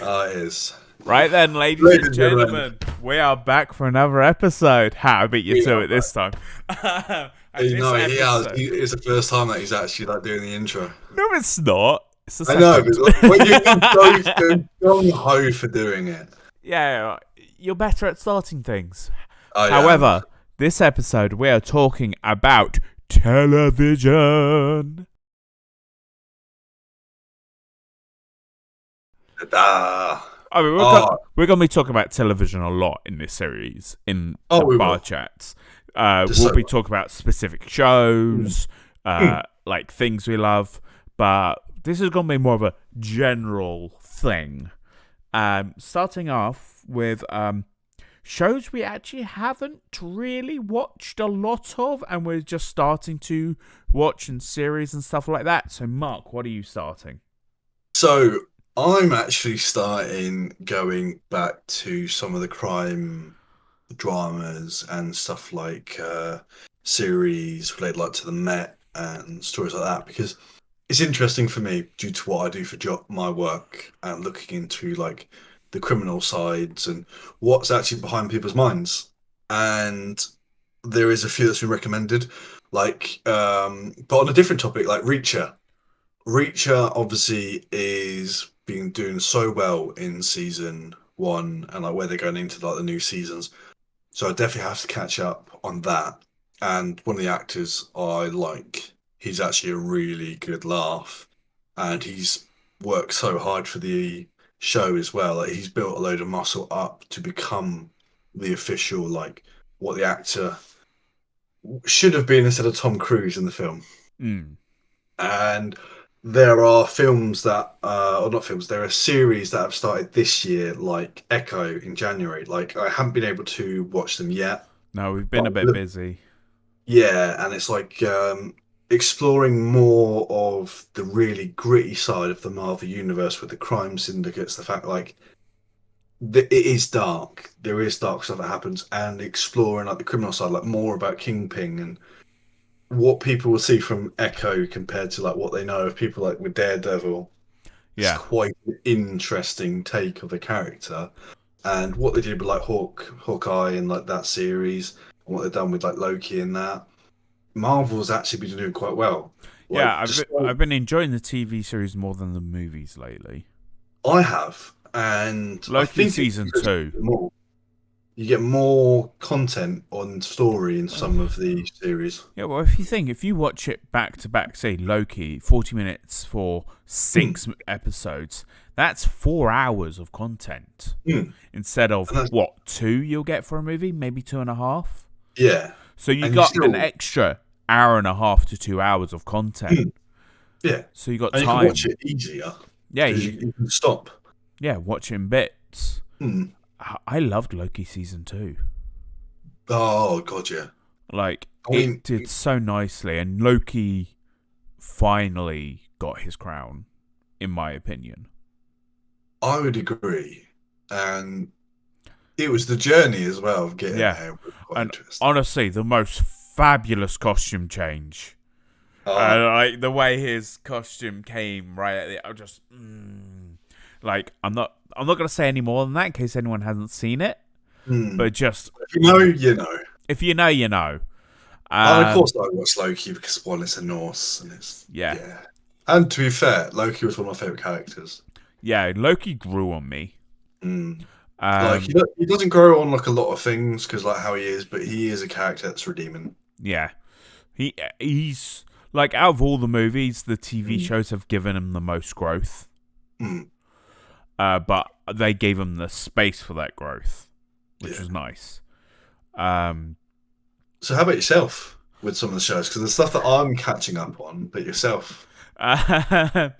It is. Right then, ladies Ladies and and gentlemen, gentlemen, we are back for another episode. Ha, I beat you we to are it this back. time. And this He has. episode... It's the first time that he's actually like doing the intro. No, it's not. It's the I know, second. but like, when you've been so gung ho for doing it, Yeah, you're better at starting things. I am. However, this episode we are talking about television. Ah, I mean, oh, we're going to be talking about television a lot in this series, in the we bar will. chats. Just We'll so be talking about specific shows, Mm. like things we love, but this is going to be more of a general thing. Starting off with shows we actually haven't really watched a lot of, and we're just starting to watch in series and stuff like that. So, Mark, what are you starting? So I'm actually starting going back to some of the crime dramas and stuff like series related like to the Met and stories like that because it's interesting for me due to what I do for my work and looking into like the criminal sides and what's actually behind people's minds. And there is a few that's been recommended, like but on a different topic, like Reacher. Reacher obviously is been doing so well in season one and like where they're going into like the new seasons. So I definitely have to catch up on that. And one of the actors I like, he's actually a really good laugh, and he's worked so hard for the show as well. Like he's built a load of muscle up to become the official, like what the actor should have been instead of Tom Cruise in the film. Mm. And there are films that, or not films, there are series that have started this year, like Echo in January. Like I haven't been able to watch them yet, No, we've but been a bit busy. yeah, and it's like exploring more of the really gritty side of the Marvel universe with the crime syndicates. The fact like it is dark, there is dark stuff that happens, and exploring like the criminal side, like more about Kingpin and what people will see from Echo compared to like what they know of people like with Daredevil. It's Yeah. quite an interesting take of a character, and what they did with like Hawkeye and like that series, and what they've done with like Loki and that. Marvel's actually been doing quite well. Yeah, Like, just I've been enjoying the TV series more than the movies lately. I have, and I Loki think season 2. more. You get more content on story in some of the series. Yeah, well, if you watch it back to back, say Loki, 40 minutes for Hmm. 6 episodes, that's 4 hours of content. Hmm. Instead of, And that's, what, 2 you'll get for a movie? Maybe 2.5? yeah, So you and you got an still, extra hour and a half to 2 hours of hmm, content. yeah, So you got and you can watch time. it easier Yeah, because you can stop. watch it in bits. Hmm. I loved Loki season 2. Oh God, yeah. Like, I mean, it did so nicely, and Loki finally got his crown, in my opinion. I would agree, and it was the journey as well of getting Yeah, there was quite and interesting. honestly, the most fabulous costume change. Oh, Like the way his costume came right at the, I just like I'm not gonna say any more than that in case anyone hasn't seen it. hmm. But just If you know, you know. if you know, you know. And of Um, course, I watched Loki because one, it's a Norse, and it's yeah, yeah. And to be fair, Loki was one of my favorite characters. yeah. Loki grew on me. Mm. Like Um, he doesn't grow on like a lot of things because like how he is, but he is a character that's redeeming. yeah. He's like out of all the movies, the TV Mm. shows have given him the most growth. Mm. But they gave him the space for that growth, which Yeah. was nice. Um, So how about yourself with some of the shows? Because the stuff that I'm catching up on, but yourself. I'm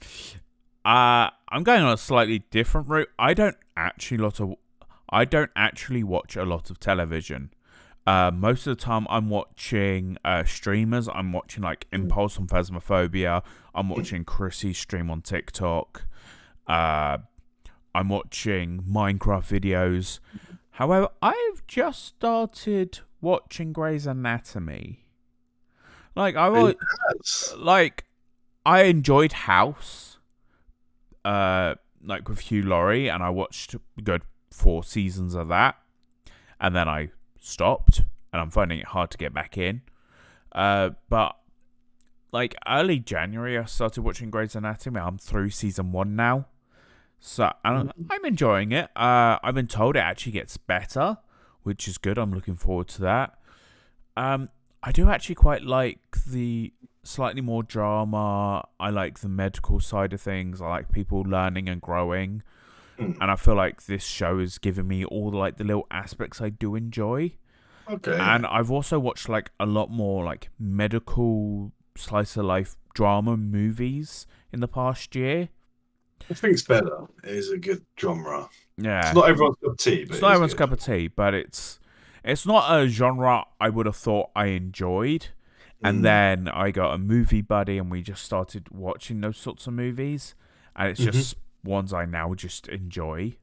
going on a slightly different route. I don't actually watch a lot of television. Most of the time, I'm watching streamers. I'm watching like Impulse on Phasmophobia. I'm watching Chrissy stream on TikTok. I'm watching Minecraft videos. However, I've just started watching Grey's Anatomy. Like Yes. I enjoyed House. like with Hugh Laurie, and I watched a good 4 seasons of that, and then I stopped, and I'm finding it hard to get back in. But like early January, I started watching Grey's Anatomy. I'm through season 1 now, so I'm enjoying it. I've been told it actually gets better, which is good. I'm looking forward to that. I do actually quite like the slightly more drama. I like the medical side of things. I like people learning and growing, Mm. and I feel like this show has given me all like the little aspects I do enjoy. Okay, yeah. And I've also watched like a lot more like medical slice of life drama movies in the past year. I think it's better. It is a good genre. It's Yeah, not everyone's cup of tea, but it's it not is everyone's good. cup of tea, but it's not a genre I would have thought I enjoyed. And Mm. then I got a movie buddy, and we just started watching those sorts of movies, and it's Hmm. just ones I now just enjoy.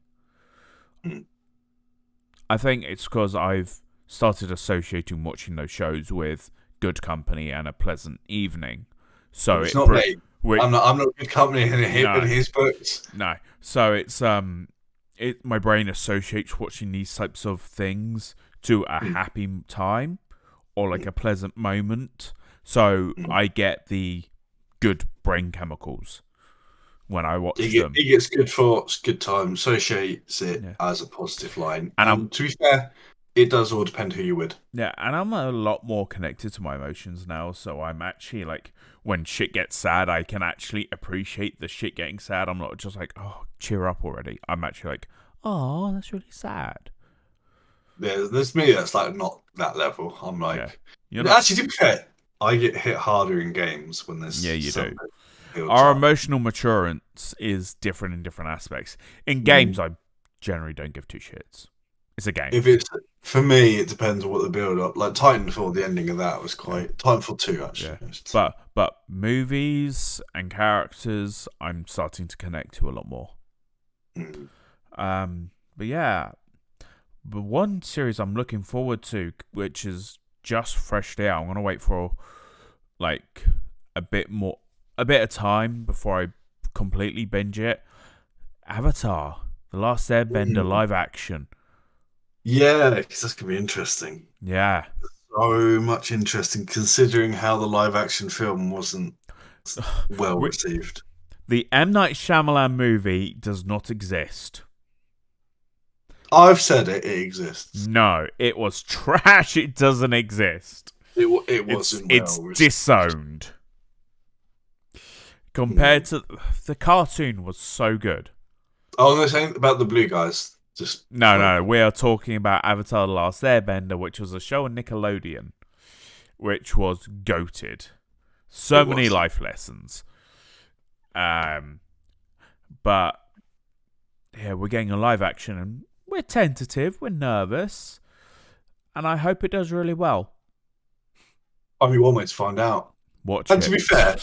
Mm. I think it's because I've started associating watching those shows with good company and a pleasant evening. So It's not me. we I'm not good company in no his books. no. So it my brain associates watching these types of things to a Mm. happy time or like Mm. a pleasant moment. So Mm. I get the good brain chemicals when I watch them. He gets good thoughts, good time, associates it Yeah. as a positive line. And I'm And to be fair, it does all depend who you're with. Yeah, and I'm a lot more connected to my emotions now, so I'm actually like when shit gets sad, I can actually appreciate the shit getting sad. I'm not just like, oh, cheer up already. I'm actually like, oh, that's really sad. There's me that's like not that level. I'm Yeah. like, You're not actually, to be fair, I get hit harder in games when there's Yeah, you do. something builds Our up. emotional maturance is different in different aspects. In Mm. games I generally don't give two shits. It's a game. If it's for me, it depends on what the build up. Like Titanfall, the ending of that was Yeah. quite Titanfall 2 Yeah. actually. It was 2. But movies and characters I'm starting to connect to a lot more. Mm. But yeah, the one series I'm looking forward to, which is just freshed out, I'm gonna wait for like a bit of time before I completely binge it. Avatar: The Last Airbender Mm. live action. Yeah, because that's gonna be interesting. Yeah, So much interesting considering how the live action film wasn't well we, received. the M Night Shyamalan movie does not exist. I've said it, it exists. No, it was trash. It doesn't exist. It It's wasn't it's well received. disowned. Mm. Compared to the cartoon was so good. I was going to say about the blue guys, just No, for no, we are talking about Avatar: The Last Airbender, which was a show on Nickelodeon, which was goated. it So many was. life lessons. But yeah, we're getting a live action, and we're tentative, we're nervous, and I hope it does really well. I mean, one way to find out. Watch And to it. be fair,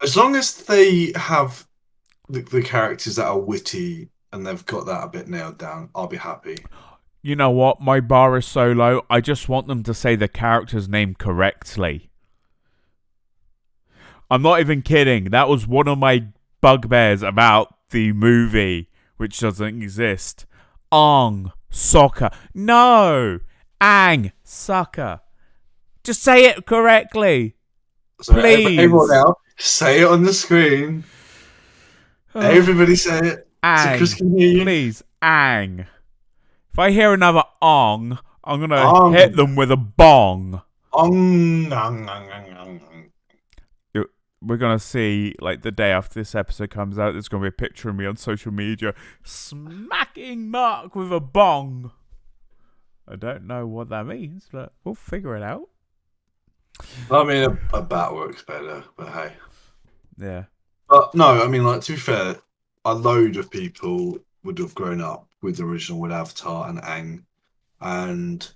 as long as they have the characters that are witty and they've got that a bit nailed down, I'll be happy. You know what? My bar is so low. I just want them to say the character's name correctly. I'm not even kidding. That was one of my bugbears about the movie, which doesn't exist. Ong, soccer. No! Ang, sucker. Just say it correctly. So everyone Please. else, say it on the screen. Everybody say it so Chris Ang. can hear you. Please, Ang. If I hear another Ong, I'm going to Ong, hit them with a bong. ong, ong, ong, ong, ong. We're going to see, like, the day after this episode comes out, there's going to be a picture of me on social media smacking Mark with a bong. I don't know what that means, but we'll figure it out. I mean, a bat works better, but hey. Yeah. But no, I mean, like, to be fair, a load of people would have grown up with the original with Avatar and Aang, and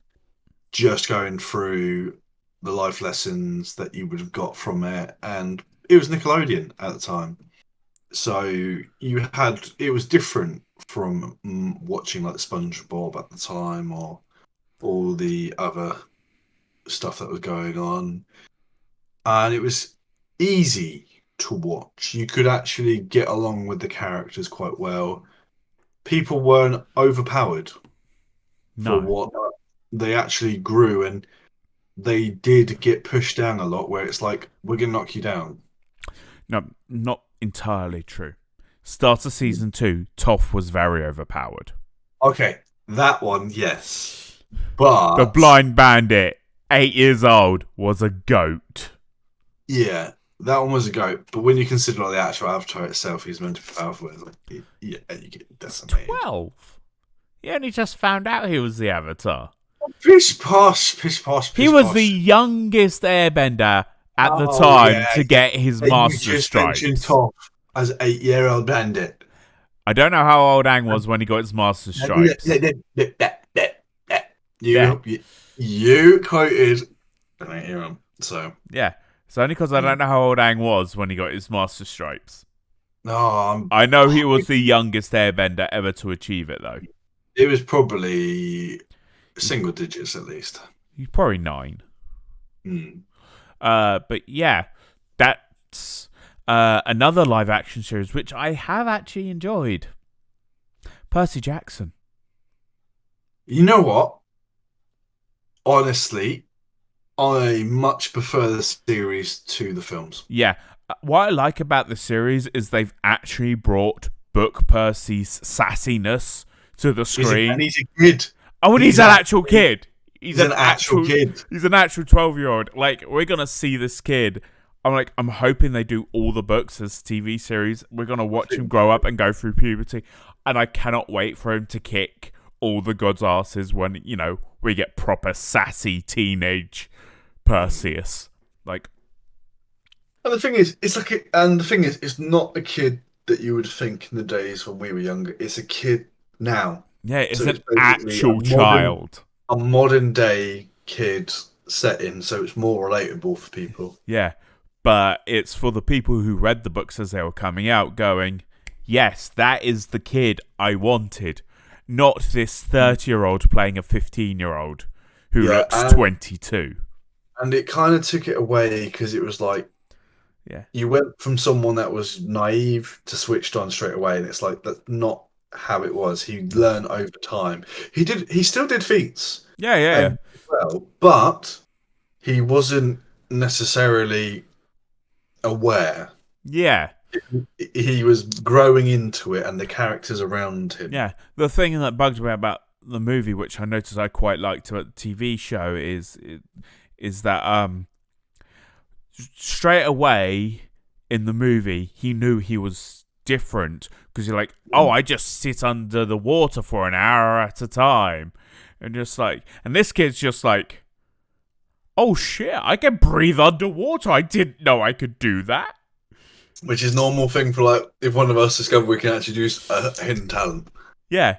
just going through the life lessons that you would have got from it. And it was Nickelodeon at the time. So you had, it was different from watching like SpongeBob at the time or all the other stuff that was going on. And it was easy. to watch. You could actually get along with the characters quite well. People weren't overpowered for No, what they actually grew, and they did get pushed down a lot where it's like, we're gonna knock you down. no, not entirely true. Start of season 2, Toph was very overpowered. Okay, that one, yes. The But blind bandit, 8 years old, was a goat. yeah, that one was a goat. But when you consider like, the actual avatar itself, he's meant to be powerful. It's like, yeah, you get It's decimated. 12. He only just found out he was the Avatar. Pish posh, pish posh, He pish was the posh. youngest airbender at the Oh time yeah, to get his and you master just mentioned stripes. Toph as 8-year-old bandit. I don't know how old Aang was when he got his master stripes. Yeah, You quoted an 8-year-old, so yeah. It's only because I don't mm. know how old Aang was when he got his master stripes. No, I know he was the youngest airbender ever to achieve it, though. it was probably single digits at least. He's probably 9. Mm. But yeah, that's another live action series which I have actually enjoyed. Percy Jackson. You know what? Honestly, I much prefer the series to the films. Yeah, what I like about the series is they've actually brought Book Percy's sassiness to the And screen. he's a kid. Oh, and he's He's an actually, actual kid. he's an actual kid. He's an actual 12-year-old. Like, we're gonna see this kid. I'm hoping they do all the books as TV series. We're gonna watch him grow up and go through puberty, and I cannot wait for him to kick all the gods' asses when we get proper sassy teenage Perseus. Like, And the thing is, it's not a kid that you would think in the days when we were younger. It's a kid now. yeah, it's So an it's basically actual child. a modern day kid setting, so it's more relatable for people. Yeah, but it's for the people who read the books as they were coming out, going, "Yes, that is the kid I wanted." Not this 30-year-old playing a 15-year-old who Yeah, looks 22. and it kind of took it away because it was like Yeah. you went from someone that was naive to switched on straight away, and it's like that's not how it was. He learned over time. He still did feats Yeah, yeah, yeah. and well, but he wasn't necessarily aware. Yeah, He was growing into it, and the characters around him. yeah. The thing that bugged me about the movie, which I noticed I quite liked about the TV show, is that straight away in the movie he knew he was different because you're like, oh, I just sit under the water for an hour at a time, and this kid's just like, oh shit, I can breathe underwater. I didn't know I could do that. Which is normal thing for like if one of us discover we can actually use a hidden talent. Yeah,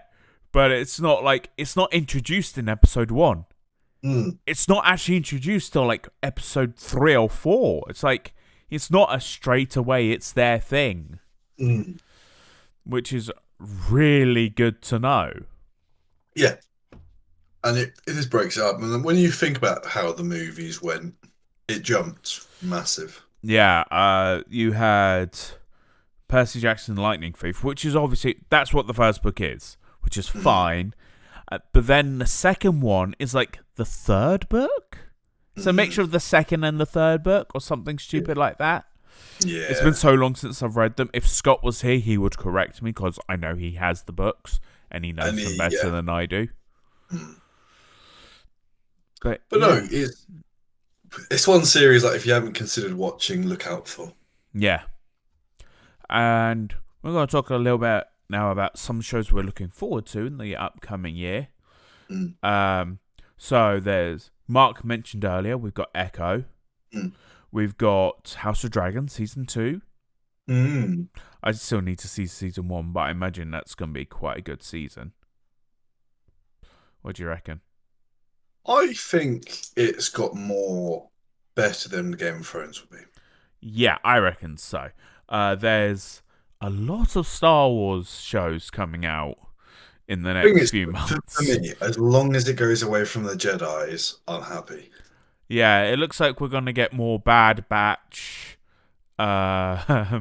but it's not introduced in episode 1. Mm, It's not actually introduced till like episode 3 or 4. It's like it's not a straight away. It's their thing, mm. which is really good to know. Yeah, and it just breaks it up. And then when you think about how the movies went, it jumped massive. Yeah, you had Percy Jackson and Lightning Thief, which is obviously that's what the first book is, which is Mm, fine. But then the second one is like the third book. It's a mm. mixture of the second and the third book, or something stupid like that. It's been Yeah, so long since I've read them. If Scott was here, he would correct me because I know he has the books and he knows them better yeah. than I do. Mm. But But no, yeah, it's one series that if you haven't considered watching, look out for. yeah. And we're going to talk a little bit now about some shows we're looking forward to in the upcoming year. Mm, So there's Mark mentioned earlier. We've got Echo. mm, We've got House of Dragons season 2. mm. I still need to see season 1, but I imagine that's going to be quite a good season. What do you reckon? I think it's got more better than Game of Thrones would be. Yeah, I reckon so. There's a lot of Star Wars shows coming out in the Thing next is, few for months. me, as long as it goes away from the Jedi's, I'm happy. Yeah, it looks like we're going to get more Bad Batch, Uh,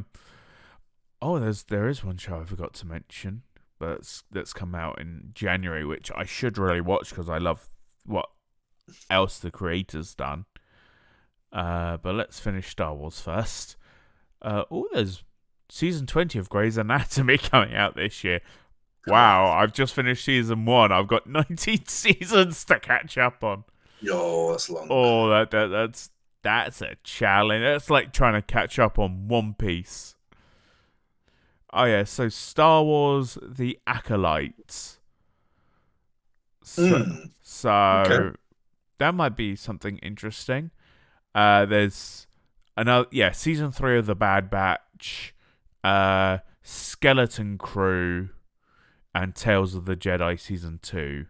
oh, there is one show I forgot to mention, but that's come out in January, which I should really watch because I love what else the creator's done. But let's finish Star Wars first. There's season 20 of Grey's Anatomy coming out this year. Wow, Christ. I've just finished season 1. I've got 19 seasons to catch up on. Yo, that's long. Oh, that's a challenge. That's like trying to catch up on One Piece. Oh yeah, so Star Wars: The Acolytes. So, Mm, okay. so that might be something interesting. There's another, yeah, season 3 of The Bad Batch, Skeleton Crew, and Tales of the Jedi season 2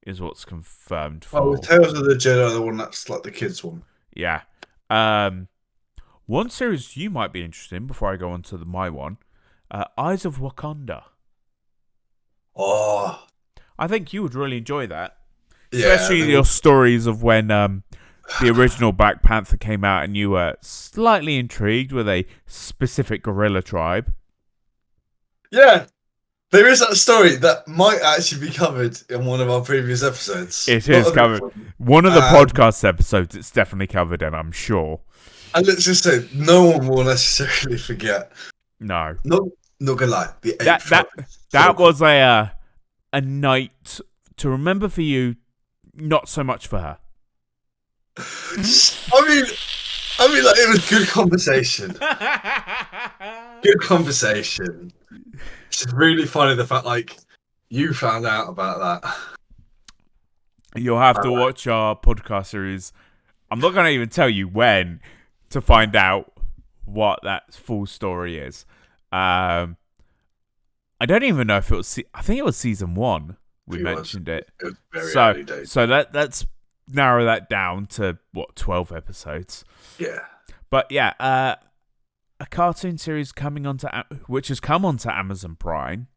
is what's confirmed Oh, for. Tales of the Jedi, the one that's like the kids one. Yeah. Um, One series you might be interested in before I go on to my one, Eyes of Wakanda. Oh, I think you would really enjoy that, yeah. especially your stories of when the original Black Panther came out and you were slightly intrigued with a specific guerrilla tribe. Yeah, there is that story that might actually be covered in one of our previous episodes. It Not is of this covered. one. One of the Um, podcast episodes, it's definitely covered in, I'm sure. and let's just say, no one will necessarily forget. No, Not, not gonna lie, the ape that tribe that is so that cool. was a night to remember for you, not so much for her. I mean, like it was good conversation. Good conversation. It's just really funny the fact like you found out about that. You'll have to Uh, watch our podcast series. I'm not going to even tell you when to find out what that full story is. I don't even know if it was. I think it was season 1. We mentioned it. It was very So early days. let's narrow that down to what, 12 episodes. Yeah. But yeah, a cartoon series coming onto which has come onto Amazon Prime.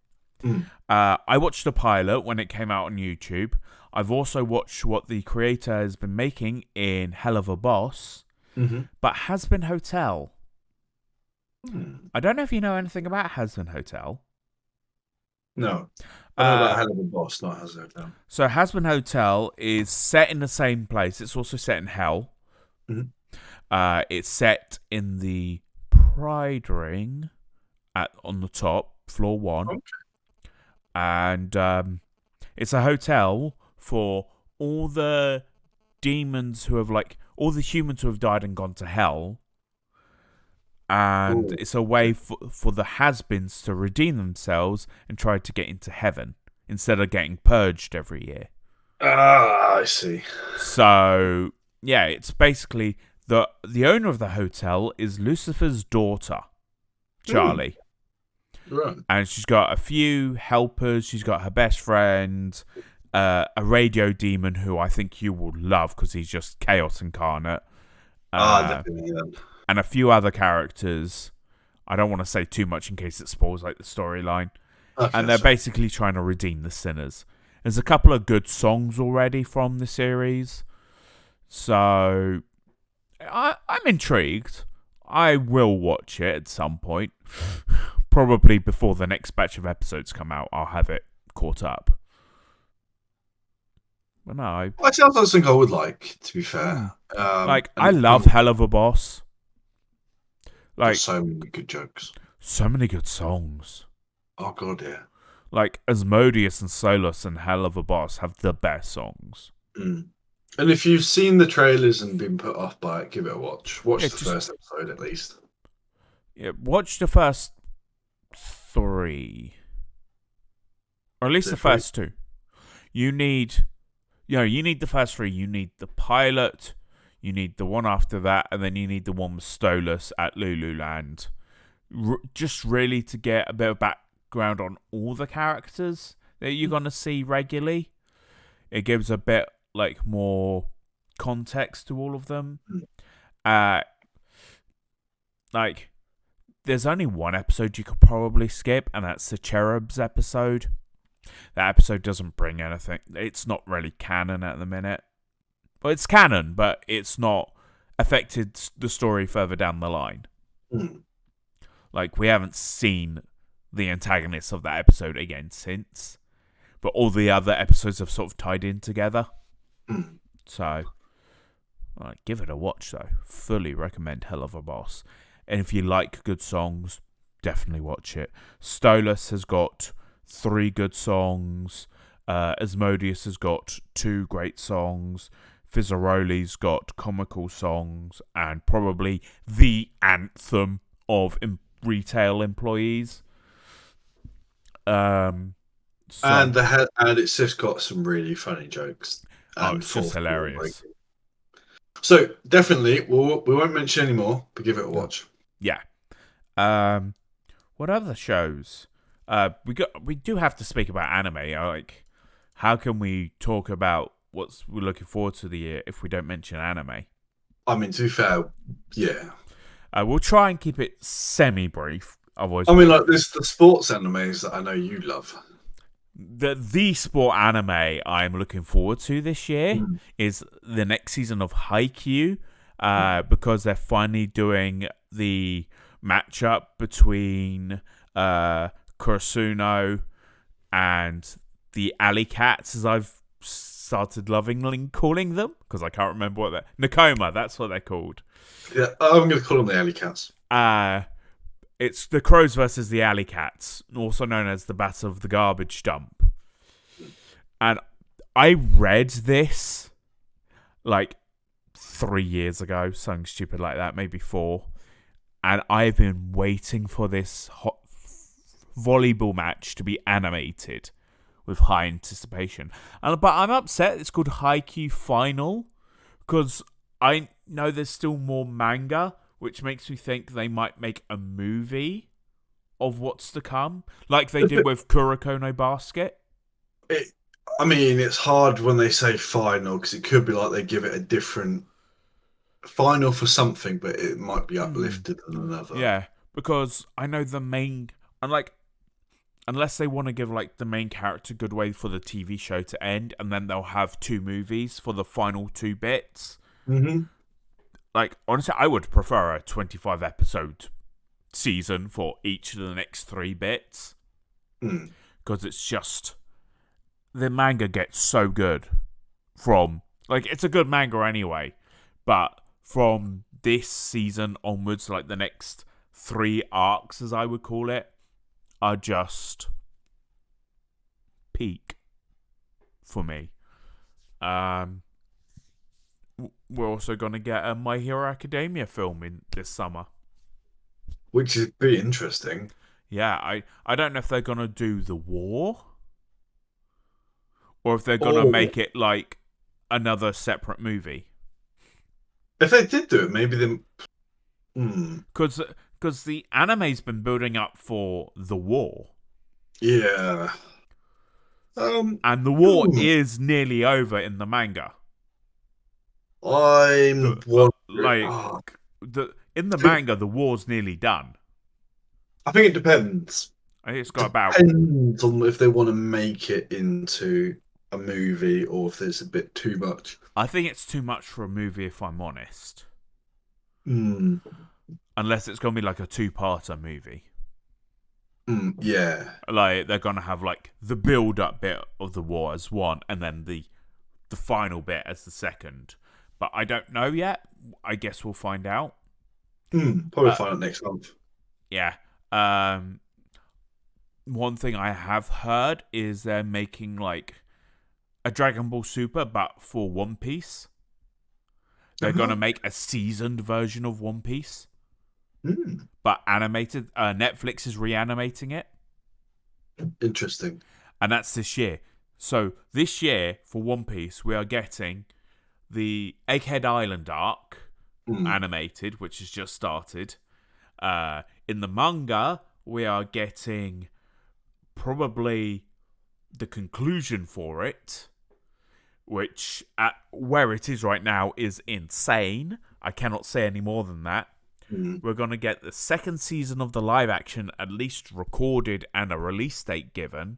Mm. I watched the pilot when it came out on YouTube. I've also watched what the creator has been making in Hell of a Boss, Mm-hmm. but Hazbin Hotel. Hmm. I don't know if you know anything about Hazbin Hotel. No. I know about Uh, Hell of a Boss, not Hazard. No. so Hazbin Hotel is set in the same place. It's also set in Hell. Mhm. It's set in the Pride Ring on the top, floor 1. Okay. And it's a hotel for all the demons who have, like, all the humans who have died and gone to hell. And Ooh. it's a way for the has-beens to redeem themselves and try to get into heaven instead of getting purged every year. Ah, I see. So yeah, it's basically the owner of the hotel is Lucifer's daughter, Charlie. Right. And she's got a few helpers. She's got her best friend, a radio demon who I think you will love because he's just chaos incarnate, Definitely. Yeah. and a few other characters. I don't want to say too much in case it spoils like the storyline. Okay, And they're sorry. basically trying to redeem the sinners. There's a couple of good songs already from the series, so I'm intrigued. I will watch it at some point. Probably before the next batch of episodes come out, I'll have it caught up. But no, Well, actually, that's something I would like, to be hmm. fair. I And love Hell of a Boss. got Like, so many good jokes. so many good songs. Oh god, yeah. Like, Asmodeus and Solus and Hell of a Boss have the best songs. Mm. And if you've seen the trailers and been put off by it, give it a watch. Watch Yeah, the just first episode at least. watch the first 3, or at least Is the it free? first 2. You need, you need the first 3. You need the pilot. You need the one after that, and then you need the one with Stolas at Lululand. Just really to get a bit of background on all the characters that you're gonna see regularly. It gives a bit like more context to all of them. Like, there's only one episode you could probably skip, and that's the Cherubs episode. That episode doesn't bring anything. It's not really canon at the minute. Well, it's canon, but it's not affected the story further down the line. Mm. Like, we haven't seen the antagonists of that episode again since, but all the other episodes have sort of tied in together. Mm. So, give it a watch, though. Fully recommend Hell of a Boss. And if you like good songs, definitely watch it. Stolas has got 3 good songs. Asmodeus has got 2 great songs. Fizzaroli's got comical songs. And probably the anthem of retail employees. So, And it's just got some really funny jokes oh, and it's just fourth wall hilarious. breaking. So definitely, we won't mention any more, but give it a watch. Yeah. Um, what other shows? We do have to speak about anime. Like, how can we talk about what's we're looking forward to the year if we don't mention anime? I mean, to be fair, yeah. We'll try and keep it semi-brief. Otherwise, I mean, like there's the sports animes that I know you love. the sport anime I'm looking forward to this year Mm. is the next season of Haikyuu, Mm. because they're finally doing the matchup between Kurasuno and the Alley Cats, as I've started lovingly calling them, because I can't remember what they're... Nakoma, that's what they're called. Yeah, I'm going to call them the Alley Cats. It's the Crows versus the Alley Cats, also known as the Battle of the Garbage Dump. And I read this like 3 years ago, something stupid like that, maybe 4. And I've been waiting for this volleyball match to be animated with high anticipation. But I'm upset it's called Haikyuu Final, because I know there's still more manga, which makes me think they might make a movie of what's to come, like they did with Kuroko no Basket. It, I mean, it's hard when they say final because it could be like they give it a different final for something, but it might be uplifted in another. Yeah, because I know the main, and like, unless they want to give like the main character good way for the TV show to end, and then they'll have 2 movies for the final 2 bits. Mm-hmm. Like, honestly, I would prefer a 25 episode season for each of the next 3 bits, Mm. because it's just the manga gets so good from, like, it's a good manga anyway, but from this season onwards, like the next 3 arcs, as I would call it, are just peak for me. We're also going to get a My Hero Academia film in this summer. Which is pretty interesting. Yeah, I don't know if they're going to do the war, or if they're going to Or make it like another separate movie. if they did do it, maybe then. Mm. Because the anime's been building up for the war. Yeah. And the war hmm. is nearly over in the manga. I'm wondering. Like, in the manga, the war's nearly done. I think it depends. I think it's got about... Depends on if they want to make it into a movie or if there's a bit too much. I think it's too much for a movie, if I'm honest. Mm. Unless it's going to be like a 2-parter movie. Yeah. Like, they're going to have like the build-up bit of the war as one, and then the final bit as the second. But I don't know yet. I guess we'll find out. Probably find out next month. Yeah. One thing I have heard is they're making like a Dragon Ball Super, but for One Piece. They're going to make a seasoned version of One Piece, but animated. Netflix is reanimating it. Interesting. And that's this year. So this year, for One Piece, we are getting the Egghead Island arc animated, which has just started. In the manga, we are getting probably the conclusion for it, which at where it is right now is insane. I cannot say any more than that. We're going to get the second season of the live action at least recorded and a release date given.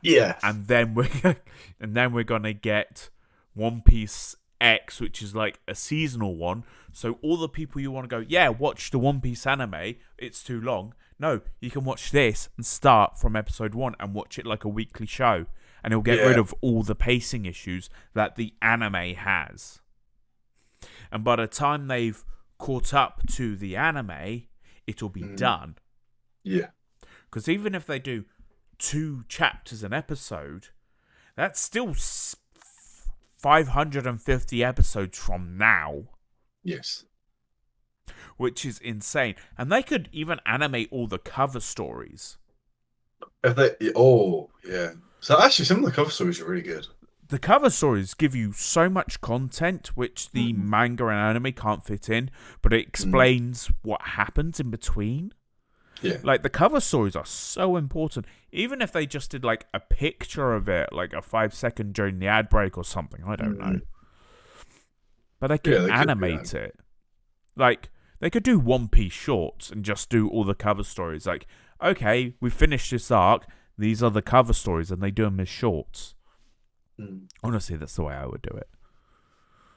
Yeah. And then we're going to get One Piece X, which is like a seasonal one. So all the people you want to go, yeah, watch the One Piece anime, it's too long. No, you can watch this and start from episode 1 and watch it like a weekly show. And it'll get rid Yeah. of all the pacing issues that the anime has. And by the time they've caught up to the anime, it'll be Mm, done. yeah. Because even if they do 2 chapters an episode, that's still 550 episodes from now, Yes. which is insane. And they could even animate all the cover stories. If they, oh, yeah. So actually, some of the cover stories are really good. The cover stories give you so much content which the Mm, manga and anime can't fit in, but it mm, explains what happens in between. yeah. Like, the cover stories are so important. Even if they just did, like, a picture of it, like a 5-second during the ad break or something, I don't know. Mm, But they could yeah, they could do that. animate it. Like, they could do One Piece shorts and just do all the cover stories. Like, okay, we finished this arc, these are the cover stories, and they do them as shorts. Mm. Honestly, that's the way I would do it.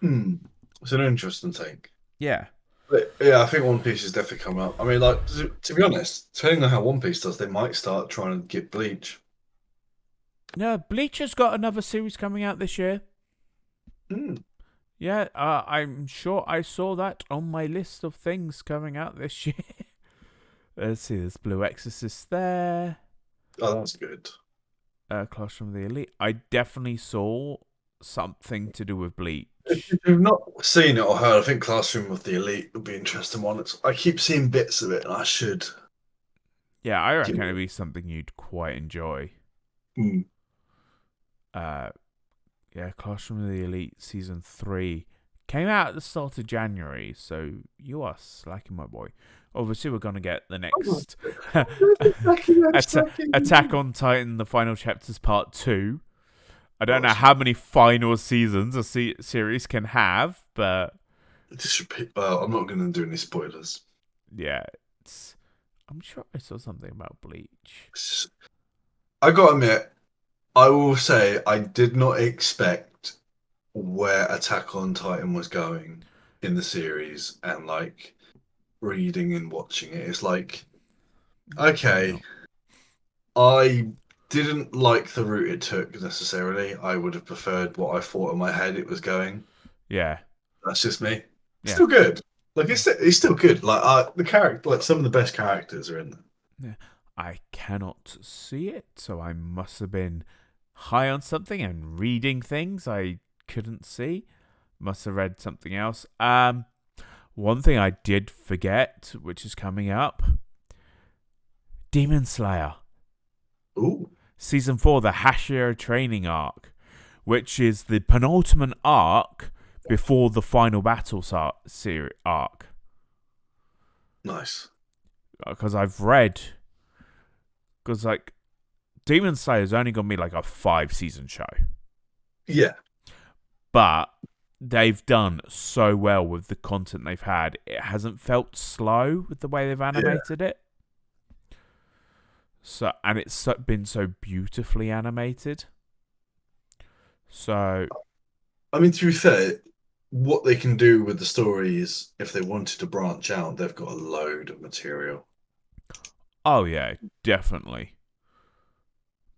Mm. It's an interesting take. Yeah. But yeah, I think One Piece is definitely coming up. I mean, like, to be honest, depending on how One Piece does, they might start trying to get Bleach. No, Bleach has got another series coming out this year. Mm. Yeah, I'm sure I saw that on my list of things coming out this year. Let's see, there's Blue Exorcist there. Oh, that's good. Classroom of the Elite. I definitely saw something to do with If Bleach. you've not seen it or heard, I think Classroom of the Elite would be an interesting one. I keep seeing bits of it, and I should Yeah, I give reckon it'd it. be something you'd quite enjoy. Mm. Uh, yeah, Classroom of the Elite Season 3 came out at the start of January, so you are slacking, my boy. Obviously, we're going to get the next Attack on Titan, the final chapters part 2. I don't know Gosh, how many final seasons a series can have, but just repeat. Well, I'm not going to do any spoilers. yeah, I'm sure I saw something about Bleach. I gotta admit, I will say I did not expect where Attack on Titan was going in the series, and like reading and watching it. It's like, Yeah, same okay, here. I didn't like the route it took necessarily. I would have preferred what I thought in my head it was going. Yeah, That's just me. It's yeah, still good. Like yeah, it's still good. Like the character, like some of the best characters are in there. yeah. I cannot see it, so I must have been high on something and reading things I couldn't see. Must have read something else. One thing I did forget, which is coming up, Demon Slayer. Ooh, Season 4, the Hashira training arc, which is the penultimate arc before the final battle arc. nice. Because I've read, because like Demon Slayer is only going to be like a 5-season show, Yeah, but they've done so well with the content they've had. It hasn't felt slow with the way they've yeah. animated it. So, and it's been so beautifully animated. So, I mean, to be fair, what they can do with the stories, if they wanted to branch out, they've got a load of material. oh yeah, definitely.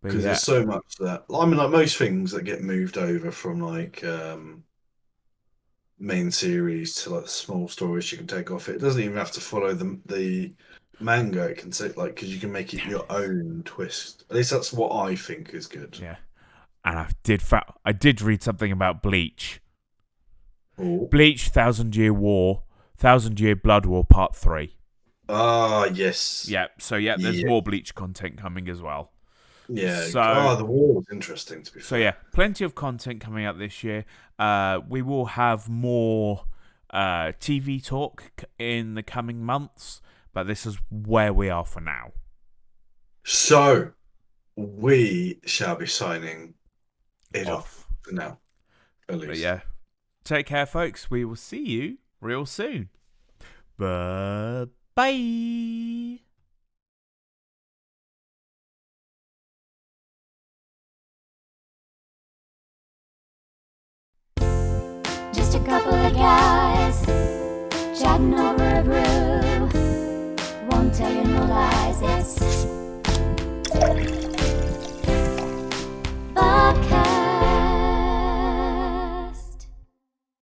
But Because yeah, there's so much that I mean, like most things that get moved over from like main series to like small stories you can take off. It doesn't even have to follow the manga. It can say like because you can make it your own twist. At least that's what I think is good. yeah. And I did read something about Bleach. Oh, Bleach, Thousand Year War, Thousand Year Blood War Part 3. ah, yes, Yeah, so yeah, there's yeah, more Bleach content coming as well. yeah. So Ah, the war was interesting. To be so fair, yeah, plenty of content coming out this year. We will have more TV talk in the coming months, but this is where we are for now. so we shall be signing it off Off. for now, at But least. yeah, take care, folks. We will see you real soon. Bye bye. just a couple of guys chatting over a brew. Won't tell you no lies, it's